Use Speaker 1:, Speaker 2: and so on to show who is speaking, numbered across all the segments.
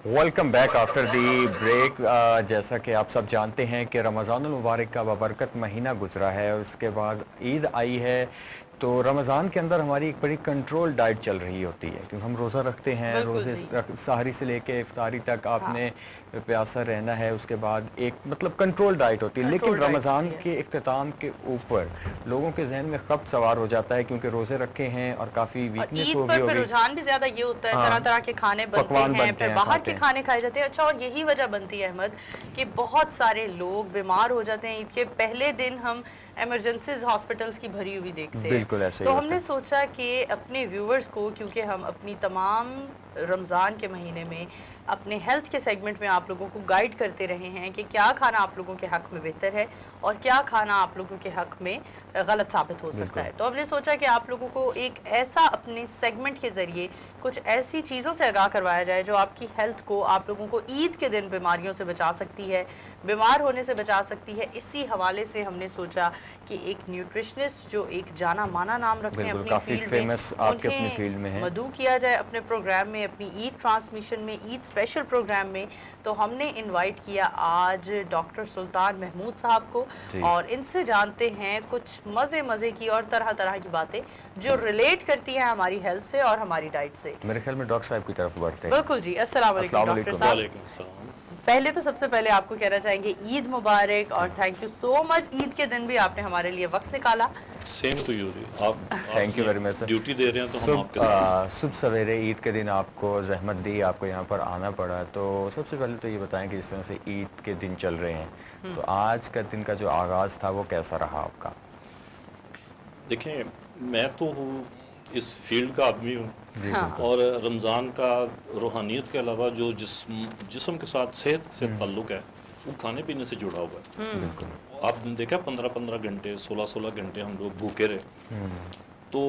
Speaker 1: Welcome back after the break. جیسا کہ آپ سب جانتے ہیں کہ رمضان المبارک کا بابرکت مہینہ گزرا ہے اور اس کے بعد عید آئی ہے. تو رمضان کے اندر ہماری ایک بڑی کنٹرول ڈائٹ چل رہی ہوتی ہے کیونکہ ہم روزہ رکھتے ہیں.
Speaker 2: بالکل
Speaker 1: روزے
Speaker 2: جی.
Speaker 1: سحری سے لے کے افطاری تک آپ
Speaker 2: ہاں.
Speaker 1: نے پیاسا رہنا ہے. اس کے بعد ایک مطلب کنٹرول ڈائٹ ہوتی ہے. لیکن
Speaker 2: کنٹرول ڈائٹ
Speaker 1: رمضان
Speaker 2: ہوتی ہے.
Speaker 1: کے اختتام کے اوپر لوگوں کے ذہن میں خبت سوار ہو جاتا ہے کیونکہ روزے رکھے ہیں اور کافی
Speaker 2: اور
Speaker 1: ویکنیس
Speaker 2: عید
Speaker 1: ہوگی
Speaker 2: پر پھر رجحان بھی زیادہ یہ ہوتا ہے, طرح طرح کے کھانے بنتے
Speaker 1: پکوان
Speaker 2: ہیں,
Speaker 1: بنتے
Speaker 2: پھر
Speaker 1: ہیں,
Speaker 2: باہر
Speaker 1: کھاتے
Speaker 2: کے
Speaker 1: ہیں.
Speaker 2: کھانے کھائے جاتے ہیں. اچھا, اور یہی وجہ بنتی ہے احمد کہ بہت سارے لوگ بیمار ہو جاتے ہیں. عید کے پہلے دن ہم ایمرجنسیز ہاسپٹلس کی بھری ہوئی دیکھتے ہیں.
Speaker 1: بالکل ایسے ہی
Speaker 2: تو ہم
Speaker 1: ہوتا
Speaker 2: نے
Speaker 1: ہے.
Speaker 2: سوچا کہ اپنے ویورز کو, کیونکہ ہم اپنی تمام رمضان کے مہینے میں اپنے ہیلتھ کے سیگمنٹ میں آپ لوگوں کو گائیڈ کرتے رہے ہیں کہ کیا کھانا آپ لوگوں کے حق میں بہتر ہے اور کیا کھانا آپ لوگوں کے حق میں غلط ثابت ہو سکتا ہے. تو ہم نے سوچا کہ آپ لوگوں کو ایک ایسا اپنے سیگمنٹ کے ذریعے کچھ ایسی چیزوں سے آگاہ کروایا جائے جو آپ کی ہیلتھ کو, آپ لوگوں کو عید کے دن بیماریوں سے بچا سکتی ہے, بیمار ہونے سے بچا سکتی ہے. اسی حوالے سے ہم نے سوچا کہ ایک نیوٹریشنسٹ جو ایک جانا مانا نام رکھتے ہیں
Speaker 1: بالکل
Speaker 2: اپنی
Speaker 1: کافی
Speaker 2: فیلڈ میں,
Speaker 1: فیمس آپ کے اپنی
Speaker 2: انہیں
Speaker 1: فیلڈ میں ہیں.
Speaker 2: مدعو کیا جائے اپنے پروگرام میں, اپنی عید ٹرانسمیشن میں, عید اسپیشل پروگرام میں. تو ہم نے انوائٹ کیا آج ڈاکٹر سلطان محمود صاحب کو
Speaker 1: جی.
Speaker 2: اور ان سے جانتے ہیں کچھ مزے کی اور طرح طرح کی باتیں جو ریلیٹ کرتی ہیں ہماری ہیلتھ سے اور ہماری ڈائٹ سے.
Speaker 1: میرے خیال میں ڈاکٹر صاحب کی طرف بڑھتے ہیں.
Speaker 2: بالکل جی. السلام علیکم ڈاکٹر صاحب.
Speaker 3: وعلیکم السلام.
Speaker 2: پہلے تو سب سے پہلے آپ کو کہنا چاہیں گے عید مبارک اور تھینک یو سو مچ. عید کے دن بھی آپ نے ہمارے لیے وقت نکالا.
Speaker 3: Same to you. آپ
Speaker 1: thank you very much sir.
Speaker 3: Duty دے رہے ہیں تو ہم آپ کے ساتھ.
Speaker 1: صبح سویرے عید کے دن آپ کو زحمت دی, آپ کو یہاں پر آنا پڑا. تو سب سے پہلے تو یہ بتائیں کہ جس طرح سے عید کے دن چل رہے ہیں تو آج کا دن کا جو آغاز تھا وہ کیسا رہا آپ کا؟
Speaker 3: دیکھیں, میں تو اس فیلڈ کا آدمی ہوں
Speaker 1: جی
Speaker 3: اور رمضان کا روحانیت کے علاوہ جو جسم کے ساتھ صحت سے تعلق ہے وہ کھانے پینے سے جڑا ہوا ہے.
Speaker 1: بالکل.
Speaker 3: آپ نے دیکھا 15 گھنٹے 16 گھنٹے ہم لوگ بھوکے رہے. تو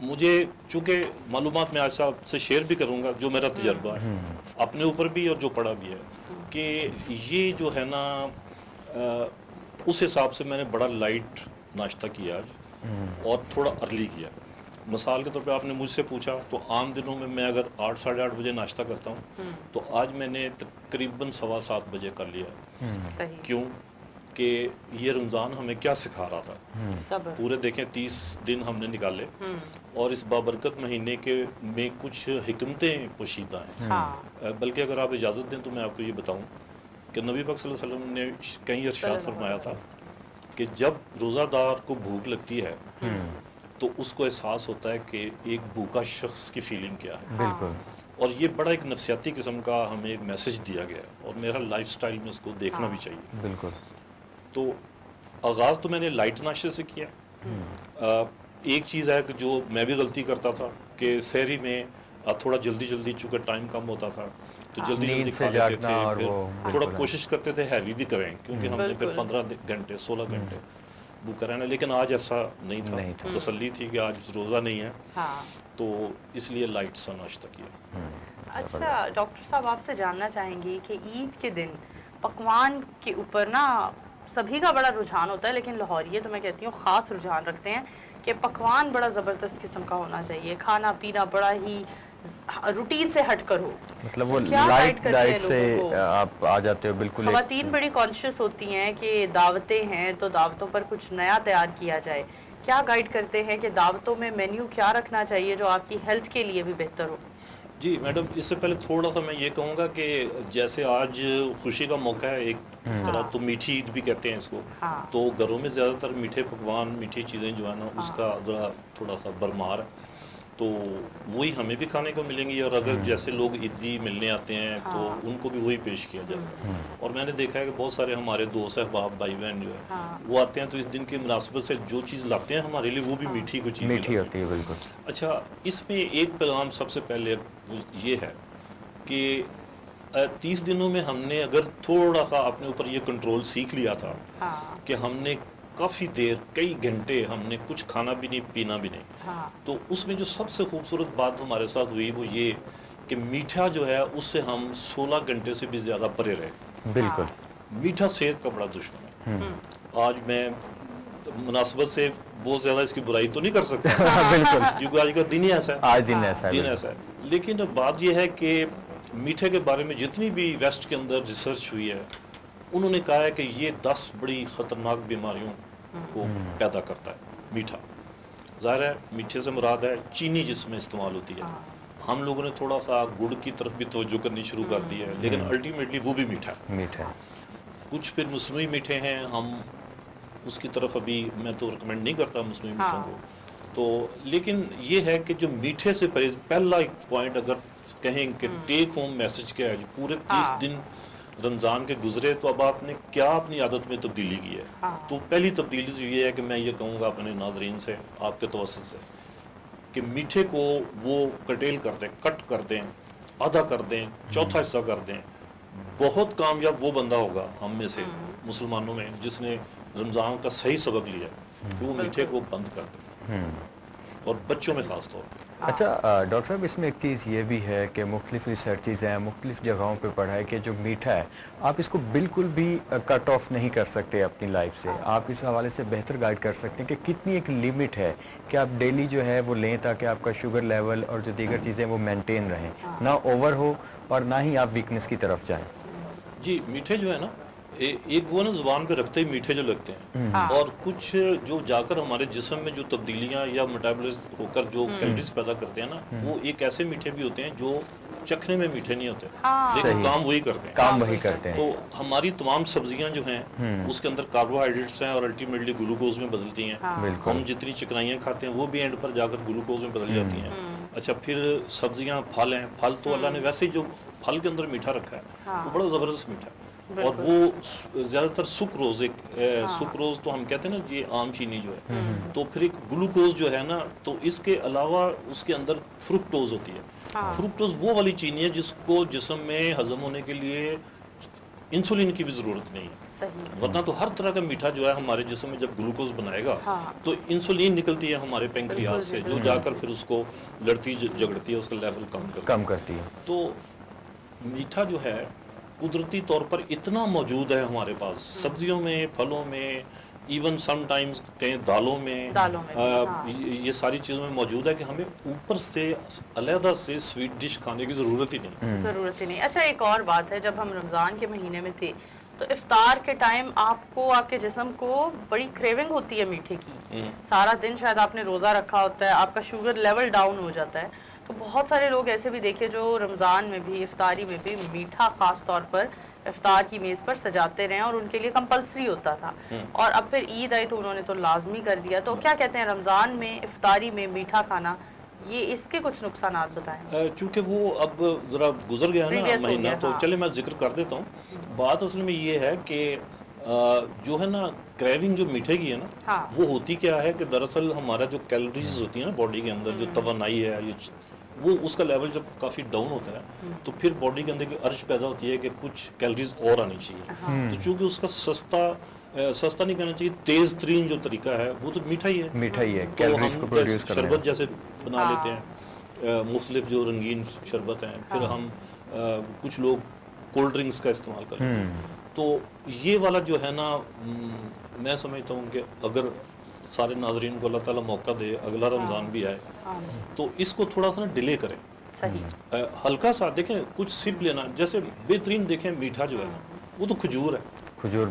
Speaker 3: مجھے چونکہ معلومات میں آج آپ سے شیئر بھی کروں گا جو میرا تجربہ ہے اپنے اوپر بھی اور جو پڑھا بھی ہے, کہ یہ جو ہے نا اس حساب سے میں نے بڑا لائٹ ناشتہ کیا آج اور تھوڑا ارلی کیا. مثال کے طور پہ آپ نے مجھ سے پوچھا تو عام دنوں میں اگر 8 ساڑھے 8 بجے ناشتہ کرتا ہوں تو آج میں نے تقریباً 7:15 بجے کر لیا.
Speaker 2: صحیح.
Speaker 3: کیوں کہ یہ رمضان ہمیں کیا سکھا رہا تھا.
Speaker 2: صبر.
Speaker 3: پورے دیکھیں 30 دن ہم نے نکالے اور اس بابرکت مہینے میں کچھ حکمتیں پوشیدہ ہیں. بلکہ اگر آپ اجازت دیں تو میں آپ کو یہ بتاؤں کہ نبی پاک صلی اللہ علیہ وسلم نے کہیں ارشاد فرمایا تھا کہ جب روزہ دار کو بھوک لگتی ہے تو اس کو احساس ہوتا ہے کہ ایک بھوکا شخص کی فیلنگ کیا ہے.
Speaker 1: بالکل.
Speaker 3: اور یہ بڑا ایک نفسیاتی قسم کا ہمیں ایک میسج دیا گیا ہے اور میرا لائف سٹائل میں اس کو دیکھنا بھی چاہیے.
Speaker 1: بالکل.
Speaker 3: تو آغاز تو میں نے لائٹ ناشتے سے کیا. ایک چیز ہے کہ جو میں بھی غلطی کرتا تھا کہ سحری میں تھوڑا جلدی چونکہ ٹائم کم ہوتا تھا تو جلدی کھا لیتے تھے. پھر تھوڑا کوشش کرتے تھے ہیوی بھی کریں کیونکہ ہم نے پھر 15 گھنٹے 16 گھنٹے بھوکا رہنا. لیکن آج ایسا نہیں تھا. تسلی تھی کہ آج روزہ نہیں ہے تو اس لیے لائٹ سا ناشتہ کیا.
Speaker 2: اچھا ڈاکٹر صاحب, آپ سے جاننا چاہیں گے کہ عید کے دن پکوان کے اوپر نا سبھی کا بڑا رجحان ہوتا ہے لیکن لاہوریے تو میں کہتی ہوں خاص رجحان رکھتے ہیں کہ پکوان بڑا زبردست قسم کا ہونا چاہیے, کھانا پینا بڑا ہی روٹین سے ہٹ کر ہو.
Speaker 1: مطلب وہ لائٹ ڈائٹ سے آپ آ جاتے ہو. بالکل.
Speaker 2: خواتین بڑی کانشیس ہوتی ہیں کہ دعوتیں ہیں تو دعوتوں پر کچھ نیا تیار کیا جائے. کیا گائیڈ کرتے ہیں کہ دعوتوں میں مینیو کیا رکھنا چاہیے جو آپ کی ہیلتھ کے لیے بھی بہتر ہو؟
Speaker 3: جی میڈم, اس سے پہلے تھوڑا سا میں یہ کہوں گا کہ جیسے آج خوشی کا موقع ہے, ایک طرح تو میٹھی عید بھی کہتے ہیں اس کو, تو گھروں میں زیادہ تر میٹھے پکوان میٹھی چیزیں جو ہے نا اس کا ذرا تھوڑا سا برمار ہے تو وہی ہمیں بھی کھانے کو ملیں گی. اور اگر جیسے لوگ عیدی ملنے آتے ہیں تو ان کو بھی وہی پیش کیا جائے. اور میں نے دیکھا ہے کہ بہت سارے ہمارے دوست احباب بھائی بہن جو ہے وہ آتے ہیں تو اس دن کی مناسبت سے جو چیز لاتے ہیں ہمارے لیے وہ بھی میٹھی کو چیز
Speaker 1: میٹھی ہوتی ہے. بالکل.
Speaker 3: اچھا, اس میں ایک پیغام سب سے پہلے یہ ہے کہ 30 دنوں میں ہم نے اگر تھوڑا سا اپنے اوپر یہ کنٹرول سیکھ لیا تھا کہ ہم نے کافی دیر کئی گھنٹے ہم نے کچھ کھانا بھی نہیں پینا بھی نہیں, تو اس میں جو سب سے خوبصورت بات ہمارے ساتھ ہوئی وہ یہ کہ میٹھا جو ہے اس سے ہم 16 گھنٹے سے بھی زیادہ پرے رہے.
Speaker 1: بالکل.
Speaker 3: میٹھا صحت کا بڑا دشمن ہے. آج میں مناسبت سے بہت زیادہ اس کی برائی تو نہیں کر سکتا
Speaker 1: بالکل,
Speaker 3: کیونکہ آج کا دن ہی ایسا ہے.
Speaker 1: آج دن ایسا ہے.
Speaker 3: لیکن بات یہ ہے کہ میٹھے کے بارے میں جتنی بھی ویسٹ کے اندر ریسرچ ہوئی ہے انہوں نے کہا ہے کہ یہ 10 بڑی خطرناک بیماریوں کو پیدا کرتا ہے میٹھا. ظاہر ہے میٹھے سے مراد ہے چینی جس میں استعمال ہوتی ہے. ہم لوگوں نے تھوڑا سا گڑ کی طرف بھی توجہ کرنی شروع کر دی ہے لیکن الٹیمیٹلی وہ بھی میٹھا ہے.
Speaker 1: میٹھا
Speaker 3: کچھ پھر مصنوعی میٹھے ہیں, ہم اس کی طرف ابھی میں تو ریکمینڈ نہیں کرتا مصنوعی میٹھوں کو. تو لیکن یہ ہے کہ جو میٹھے سے پرہیز, پہلا ایک پوائنٹ اگر کہیں کہ ٹیک ہوم میسج کیا ہے, پورے 30 دن رمضان کے گزرے تو اب آپ نے کیا اپنی عادت میں تبدیلی کی ہے. تو پہلی تبدیلی تو یہ ہے کہ میں یہ کہوں گا اپنے ناظرین سے, آپ کے توسط سے, کہ میٹھے کو وہ کٹیل کر دیں, کٹ کر دیں, آدھا کر دیں, چوتھا حصہ کر دیں. بہت کامیاب وہ بندہ ہوگا ہم میں سے مسلمانوں میں جس نے رمضان کا صحیح سبق لیا کہ وہ میٹھے کو بند کر دیں, اور بچوں میں خاص طور پر.
Speaker 1: اچھا ڈاکٹر صاحب, اس میں ایک چیز یہ بھی ہے کہ مختلف ریسرچز ہیں, مختلف جگہوں پہ پڑھا ہے کہ جو میٹھا ہے آپ اس کو بالکل بھی کٹ آف نہیں کر سکتے اپنی لائف سے. آپ اس حوالے سے بہتر گائیڈ کر سکتے ہیں کہ کتنی ایک لیمٹ ہے کہ آپ ڈیلی جو ہے وہ لیں تاکہ آپ کا شوگر لیول اور جو دیگر چیزیں وہ مینٹین رہیں, نہ اوور ہو اور نہ ہی آپ ویکنس کی طرف جائیں.
Speaker 3: جی میٹھے جو ہے نا, ایک وہ نا زبان پہ رکھتے ہی میٹھے جو لگتے ہیں, اور کچھ جو جا کر ہمارے جسم میں جو تبدیلیاں یا میٹابولزم ہو کر جو کیلوریز پیدا کرتے ہیں نا, وہ ایک ایسے میٹھے بھی ہوتے ہیں جو چکھنے میں میٹھے نہیں ہوتے لیکن کام وہی کرتے ہیں.
Speaker 1: کام وہی کرتے ہیں.
Speaker 3: تو ہماری تمام سبزیاں جو ہیں اس کے اندر کاربوہائیڈریٹس ہیں اور الٹیمیٹلی گلوکوز میں بدلتی ہیں. ہم جتنی چکنائیاں کھاتے ہیں وہ بھی اینڈ پر جا کر گلوکوز میں بدل جاتی ہیں. اچھا پھر سبزیاں, پھل ہیں, پھل تو اللہ نے ویسے ہی جو پھل کے اندر میٹھا رکھا ہے وہ بڑا زبردست میٹھا ہے. اور وہ زیادہ تر سکروز, سکروز تو ہم کہتے ہیں نا یہ عام چینی جو ہے, تو پھر ایک گلوکوز جو ہے نا, تو اس کے علاوہ اس کے اندر فرکٹوز ہوتی ہے. فرکٹوز وہ والی چینی ہے جس کو جسم میں ہضم ہونے کے لیے انسولین کی بھی ضرورت نہیں ہے. ورنہ تو ہر طرح کا میٹھا جو ہے ہمارے جسم میں جب گلوکوز بنائے گا تو انسولین نکلتی ہے ہمارے پینکریاس سے, جو جا کر پھر اس کو لڑتی جگڑتی ہے, اس کا لیول کم
Speaker 1: کرتی ہے.
Speaker 3: تو میٹھا جو ہے قدرتی طور پر اتنا موجود ہے ہمارے پاس, سبزیوں میں, پھلوں میں, ایون سم ٹائمز کہیں دالوں میں, یہ ساری چیزوں میں موجود ہے کہ ہمیں اوپر سے علیحدہ سے سویٹ ڈش کھانے کی ضرورت ہی نہیں.
Speaker 2: اچھا ایک اور بات ہے, جب ہم رمضان کے مہینے میں تھے تو افطار کے ٹائم آپ کو, آپ کے جسم کو بڑی کریونگ ہوتی ہے میٹھے کی. سارا دن شاید آپ نے روزہ رکھا ہوتا ہے, آپ کا شوگر لیول ڈاؤن ہو جاتا ہے. تو بہت سارے لوگ ایسے بھی دیکھے جو رمضان میں بھی, افطاری میں بھی میٹھا خاص طور پر افطار کی میز پر سجاتے رہے, اور ان کے لیے کمپلسری ہوتا تھا. اور اب پھر عید آئی تو انہوں نے تو لازمی کر دیا. تو کیا کہتے ہیں رمضان میں افطاری میں میٹھا کھانا, یہ اس کے کچھ نقصانات بتائیں.
Speaker 3: چونکہ وہ اب ذرا گزر گیا نا مہینہ, تو چلے میں ذکر کر دیتا ہوں. بات اصل میں یہ ہے کہ جو ہے نا کریونگ جو میٹھے کی ہے نا, وہ ہوتی کیا ہے کہ دراصل ہمارا جو کیلوریز ہوتی ہیں نا باڈی کے اندر, جو توانائی ہے, وہ اس کا لیول جب کافی ڈاؤن ہوتا ہے تو پھر باڈی کے اندر ارج پیدا ہوتی ہے کہ کچھ کیلوریز اور آنی چاہیے. تو چونکہ اس کا سستا نہیں کہنا چاہیے, تیز ترین جو طریقہ ہے وہ تو میٹھا ہی ہے. تو ہم شربت جیسے بنا لیتے ہیں, مختلف جو رنگین شربت ہیں, پھر ہم کچھ لوگ کولڈ ڈرنکس کا استعمال کرتے ہیں. تو یہ والا جو ہے نا, میں سمجھتا ہوں کہ اگر سارے ناظرین کو اللہ تعالیٰ موقع دے, اگلا رمضان بھی آئے تو اس کو تھوڑا سا ڈیلے کریں. ہلکا سا دیکھیں, کچھ سپ لینا, جیسے بہترین دیکھیں میٹھا جو ہے وہ تو کھجور ہے.
Speaker 1: کھجور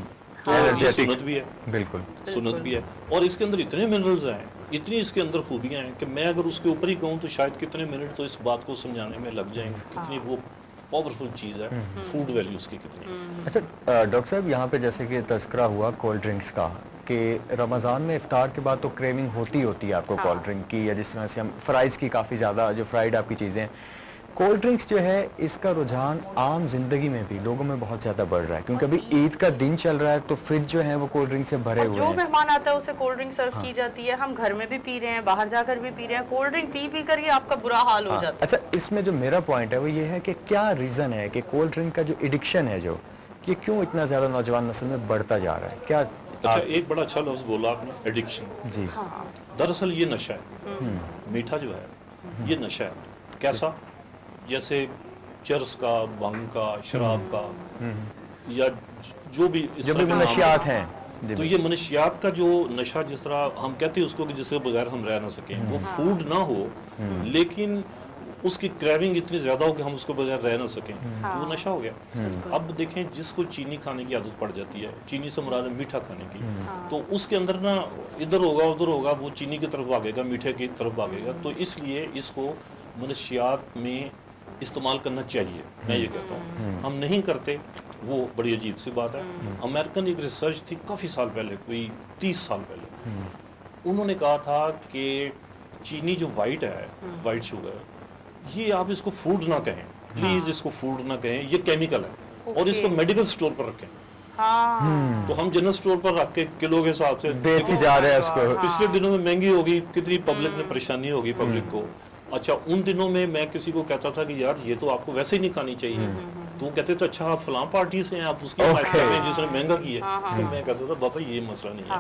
Speaker 3: سنت بھی ہے,
Speaker 1: بالکل
Speaker 3: سنت بھی ہے, اور اس کے اندر اتنے منرلز ہیں, اتنی اس کے اندر خوبیاں ہیں کہ میں اگر اس کے اوپر ہی کہوں تو شاید کتنے منٹ تو اس بات کو سمجھانے میں لگ جائیں گے کتنی وہ پاورفل چیز ہے, فوڈ ویلیوز کی کتنی.
Speaker 1: اچھا ڈاکٹر صاحب, یہاں پہ جیسے کہ تذکرہ ہوا کولڈ ڈرنکس کا کہ رمضان میں افطار کے بعد تو کریونگ ہوتی ہے آپ کو کولڈ ڈرنک کی, یا جس طرح سے ہم فرائز کی, کافی زیادہ جو فرائیڈ آپ کی چیزیں, کولڈ ڈرنکس جو ہے اس کا رجحان عام زندگی میں بھی لوگوں میں بہت زیادہ بڑھ رہا ہے, کیونکہ ابھی عید کا دن چل رہا ہے تو فریج جو ہے وہ کولڈ ڈرنک سے بھرے ہوئے ہیں.
Speaker 2: جو مہمان آتا ہے اسے کولڈ ڈرنک سرو کی جاتی ہے, ہم گھر میں بھی پی رہے ہیں, باہر جا کر بھی پی رہے ہیں, کولڈ ڈرنک پی کر ہی آپ کا برا حال ہو جاتا ہے.
Speaker 1: اچھا اس میں جو میرا پوائنٹ ہے وہ یہ ہے کہ کیا ریزن ہے کہ کولڈ ڈرنک کا جو ایڈکشن ہے جو یہ کیوں اتنا زیادہ نوجوان نسل میں بڑھتا جا رہا ہے؟ کیا
Speaker 3: اچھا ایک بڑا اچھا لفظ بولا آپ نے, ایڈکشن.
Speaker 1: جی
Speaker 3: دراصل یہ نشہ ہے, میٹھا جو ہے یہ نشہ ہے. کیسا؟ جیسے چرس کا, بھنگ کا, شراب کا, یا جو بھی اس طرح کے
Speaker 1: منشیات ہیں,
Speaker 3: تو یہ منشیات کا جو نشہ, جس طرح ہم کہتے ہیں اس کو کہ جس کے بغیر ہم رہ نہ سکیں, وہ فوڈ نہ ہو لیکن اس کی کریونگ اتنی زیادہ ہو کہ ہم اس کو بغیر رہ نہ سکیں، وہ نشہ ہو گیا۔ اب دیکھیں جس کو چینی کھانے کی عادت پڑ جاتی ہے، چینی سے مراد ہے میٹھا کھانے کی، تو اس کے اندر نا ادھر ہوگا ادھر ہوگا، وہ چینی کی طرف بھاگے گا، میٹھے کی طرف بھاگے گا۔ تو اس لیے اس کو منشیات میں استعمال کرنا چاہیے، میں یہ کہتا ہوں۔ ہم نہیں کرتے، وہ بڑی عجیب سی بات ہے۔ امریکن ایک ریسرچ تھی کافی سال پہلے، کوئی 30 سال پہلے، انہوں نے کہا تھا کہ چینی جو وائٹ ہے، وائٹ شوگر، یہ آپ اس کو فوڈ نہ کہیں، پلیز اس کو فوڈ نہ کہیں، یہ کیمیکل ہے، اور اس کو میڈیکل سٹور پر رکھیں۔ تو ہم جنرل سٹور پر رکھ کے کلو کے حساب سے
Speaker 1: بیچی جا رہے ہیں اس کو۔
Speaker 3: پچھلے دنوں میں مہنگی ہوگی، کتنی پبلک میں پریشانی ہوگی پبلک کو۔ اچھا ان دنوں میں میں کسی کو کہتا تھا کہ یار یہ تو آپ کو ویسے ہی نہیں کھانی چاہیے، تو وہ کہتے تھے اچھا آپ فلاں پارٹی سے ہیں، آپ اس کی حمایت کر رہے ہیں جس نے مہنگا کی ہے۔ تو میں کہتا تھا بابا یہ مسئلہ نہیں ہے،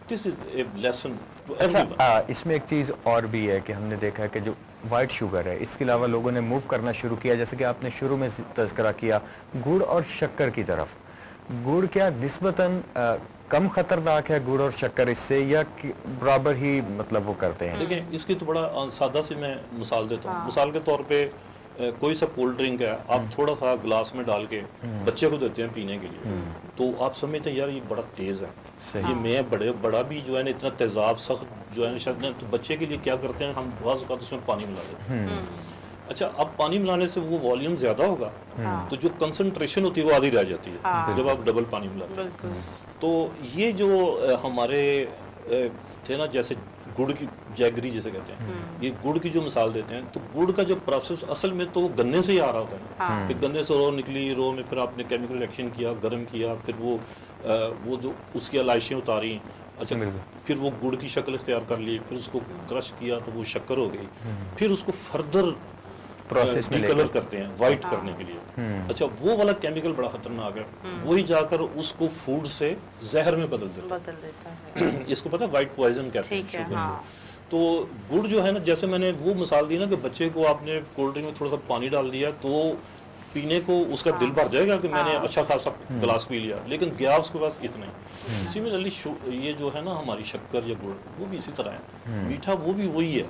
Speaker 3: this is a lesson to everyone.
Speaker 1: اچھا اس میں ایک چیز اور بھی ہے کہ ہم نے دیکھا ہے کہ جو وائٹ شوگر ہے، اس کے علاوہ لوگوں نے موو کرنا شروع کیا، جیسے کہ آپ نے شروع میں تذکرہ کیا، گڑ اور شکر کی طرف۔ گڑ کیا نسبتاً کم خطرناک ہے گڑ اور شکر اس سے، یا برابر ہی مطلب وہ کرتے ہیں؟
Speaker 3: دیکھیں اس کی تو بڑا سادہ سی میں مثال دیتا ہوں۔ مثال کے طور پہ کوئی سا کولڈ ڈرنک ہے، آپ تھوڑا سا گلاس میں ڈال کے بچے کو دیتے ہیں پینے کے لیے، تو آپ سمجھتے ہیں یار یہ بڑا تیز ہے، یہ میں بڑا بھی جو ہے نا اتنا تیزاب سخت جو ہے نا، تو بچے کے لیے کیا کرتے ہیں ہم بعض اوقات اس میں پانی ملا دیتے ہیں۔ اچھا اب پانی ملانے سے وہ والیوم زیادہ ہوگا، تو جو کنسنٹریشن ہوتی ہے وہ آدھی رہ جاتی ہے جب آپ ڈبل پانی ملاتے ہیں۔ تو یہ جو ہمارے تھے نا، جیسے گڑ کی جیگری جسے کہتے ہیں، یہ گڑ کی جو مثال دیتے ہیں، تو گڑ کا جو پروسیس اصل میں تو وہ گنے سے ہی آ رہا ہوتا ہے، کہ گنے سے رو نکلی، رو میں پھر آپ نے کیمیکل ریئیکشن کیا، گرم کیا، پھر وہ جو اس کی علائشیں اتاری، اچھا پھر وہ گڑ کی شکل اختیار کر لی، پھر اس کو کرش کیا تو وہ شکر ہو گئی، پھر اس کو فردر
Speaker 1: پروسیس میں
Speaker 3: کلر کرتے ہیں وائٹ کرنے کے لیے۔ اچھا وہ والا کیمیکل بڑا خطرناک ہے، وہی جا کر اس کو فوڈ سے زہر میں بدل دیتا ہے۔ اس کو پتہ ہے وائٹ پوائزن کہتے ہیں شوگر کو۔ تو گڑ جو ہے نا، جیسے میں نے وہ مثال دی نا کہ بچے کو آپ نے کولڈ ڈرنک میں تھوڑا سا پانی ڈال دیا تو پینے کو اس کا دل بھر جائے گا کہ میں نے اچھا خاصا گلاس پی لیا، لیکن گیا اس کے پاس اتنا ہی۔ سملرلی یہ جو ہے نا ہماری شکر یا گڑ، وہ بھی اسی طرح ہے، میٹھا وہ بھی وہی ہے،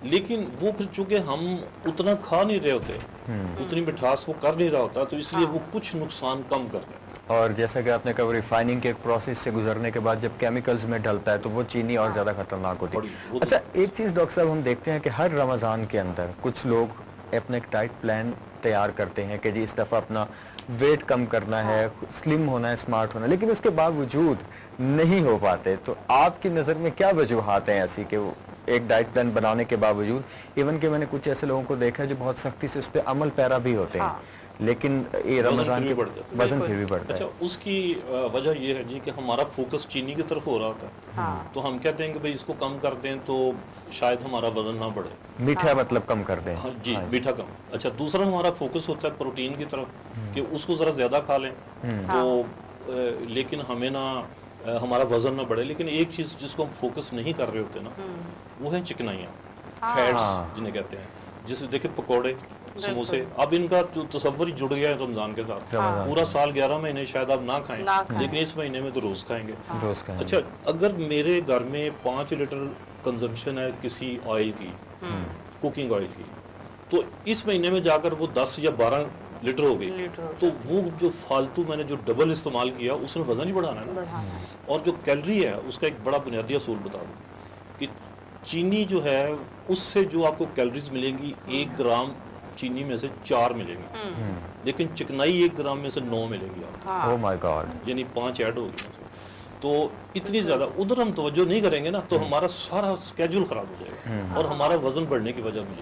Speaker 3: لیکن وہ پھر چونکہ ہم اتنا کھا نہیں رہے ہوتے، اتنی مٹھاس وہ کر نہیں رہا ہوتا، تو اس لیے وہ کچھ نقصان کم کرتا ہے۔
Speaker 1: اور جیسا کہ آپ نے کہا ریفائننگ کے ایک پروسیس سے گزرنے کے بعد جب کیمیکلز میں ڈلتا ہے تو وہ چینی اور زیادہ خطرناک ہوتی ہے۔ اچھا ایک چیز ڈاکٹر صاحب ہم دیکھتے ہیں کہ ہر رمضان کے اندر کچھ لوگ اپنا ایک ڈائٹ پلان تیار کرتے ہیں کہ جی اس دفعہ اپنا ویٹ کم کرنا ہے، سلم ہونا ہے، اسمارٹ ہونا ہے، لیکن اس کے باوجود نہیں ہو پاتے۔ تو آپ کی نظر میں کیا وجوہات ہیں ایسی کہ وہ ایک ڈائٹ پلان بنانے کے باوجود، ایون کہ میں نے کچھ ایسے لوگوں کو دیکھا ہے جو بہت سختی سے اس پہ عمل پیرا بھی ہوتے ہیں، لیکن یہ رمضان کے وزن پھر بھی بڑھتا ہے؟
Speaker 3: اچھا اس کی وجہ یہ ہے جی کہ ہمارا فوکس چینی کی طرف ہو رہا ہوتا ہے، تو ہم کہتے ہیں کہ بھئی اس کو کم کر دیں تو شاید ہمارا وزن نہ بڑھے،
Speaker 1: میٹھا مطلب کم کر دیں۔
Speaker 3: جی میٹھا کم۔ اچھا دوسرا ہمارا فوکس ہوتا ہے پروٹین کی طرف کہ اس کو ذرا زیادہ کھا لیں تو لیکن ہمیں نہ ہمارا وزن نہ بڑھے۔ لیکن ایک چیز جس کو ہم فوکس نہیں کر رہے ہوتے نا، وہ ہیں چکنائیاں، فیٹس جنہیں کہتے ہیں، جسے دیکھیں پکوڑے، سموسے، اب ان کا جو تصور ہی جڑ گیا ہے رمضان کے ساتھ، پورا سال 11 مہینے شاید آپ نہ کھائیں، لیکن اس مہینے میں تو روز کھائیں گے۔ اچھا اگر میرے گھر میں 5 لیٹر کنزمپشن ہے کسی آئل کی، کوکنگ آئل کی، تو اس مہینے میں جا کر وہ 10 یا 12 لیٹر ہو گئی، تو وہ جو فالتو میں نے جو ڈبل استعمال کیا اس نے وزن ہی بڑھانا ہے نا۔ اور جو کیلری ہے اس کا ایک بڑا بنیادی اصول بتا دوں کہ چینی جو ہے اس سے جو آپ کو کیلریز ملیں گی، 1 گرام چینی میں سے 4 ملیں گی، لیکن چکنائی 1 گرام میں سے 9 ملیں گی آپ کو،
Speaker 1: او مائی گاڈ،
Speaker 3: یعنی 5 ایڈ ہوگی۔ تو اتنی زیادہ ادھر ہم توجہ نہیں کریں گے نا تو ہمارا سارا اسکیجول خراب ہو جائے گا، اور ہمارا وزن بڑھنے کی وجہ بھی